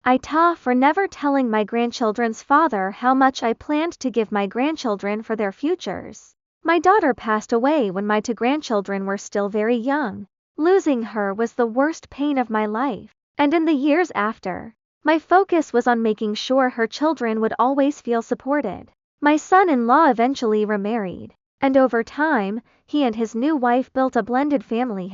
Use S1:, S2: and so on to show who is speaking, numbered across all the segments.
S1: AITAH for never telling my grandchildren's father how much I planned to give my grandchildren for their futures. My daughter passed away when my two grandchildren were still very young. Losing her was the worst pain of my life, and in the years after, my focus was on making sure her children would always feel supported. My son-in-law eventually remarried, and over time, he and his new wife built a blended family,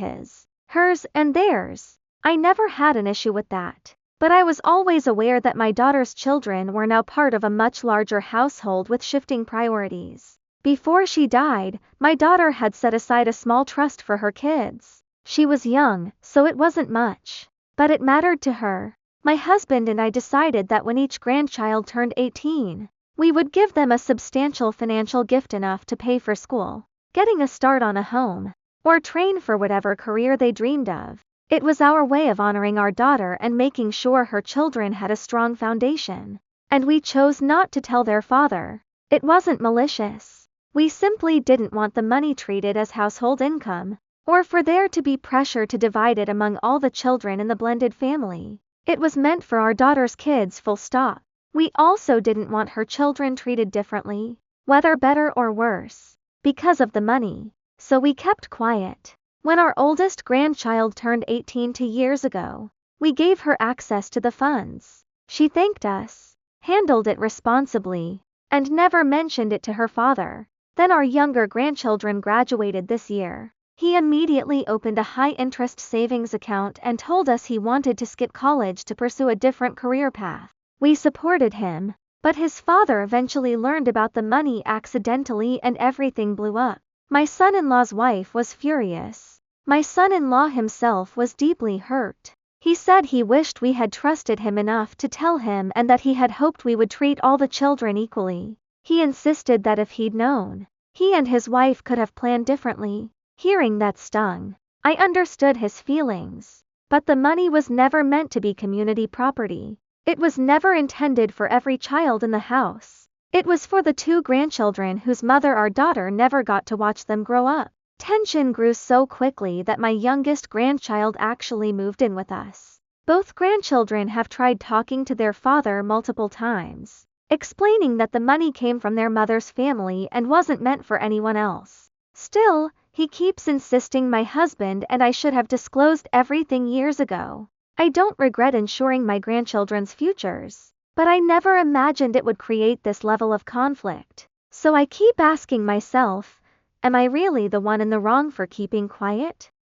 S1: hers, and theirs. I never had an issue with that. But I was always aware that my daughter's children were now part of a much larger household with shifting priorities. Before she died, my daughter had set aside a small trust for her kids. She was young, so it wasn't much, but it mattered to her. My husband and I decided that when each grandchild turned 18, we would give them a substantial financial gift enough to pay for school, getting a start on a home, or train for whatever career they dreamed of. It was our way of honoring our daughter and making sure her children had a strong foundation. And we chose not to tell their father. It wasn't malicious. We simply didn't want the money treated as household income, or for there to be pressure to divide it among all the children in the blended family. It was meant for our daughter's kids, full stop. We also didn't want her children treated differently, whether better or worse, because of the money. So we kept quiet. When our oldest grandchild turned 18 2 years ago, we gave her access to the funds. She thanked us, handled it responsibly, and never mentioned it to her father. Then our younger grandchildren graduated this year. He immediately opened a high-interest savings account and told us he wanted to skip college to pursue a different career path. We supported him, but his father eventually learned about the money accidentally and everything blew up. My son-in-law's wife was furious. My son-in-law himself was deeply hurt. He said he wished we had trusted him enough to tell him and that he had hoped we would treat all the children equally. He insisted that if he'd known, he and his wife could have planned differently. Hearing that stung. I understood his feelings. But the money was never meant to be community property. It was never intended for every child in the house. It was for the two grandchildren whose mother our daughter never got to watch them grow up. Tension grew so quickly that my youngest grandchild actually moved in with us. Both grandchildren have tried talking to their father multiple times, explaining that the money came from their mother's family and wasn't meant for anyone else. Still, he keeps insisting my husband and I should have disclosed everything years ago. I don't regret ensuring my grandchildren's futures, but I never imagined it would create this level of conflict. So I keep asking myself, am I really the one in the wrong for keeping quiet?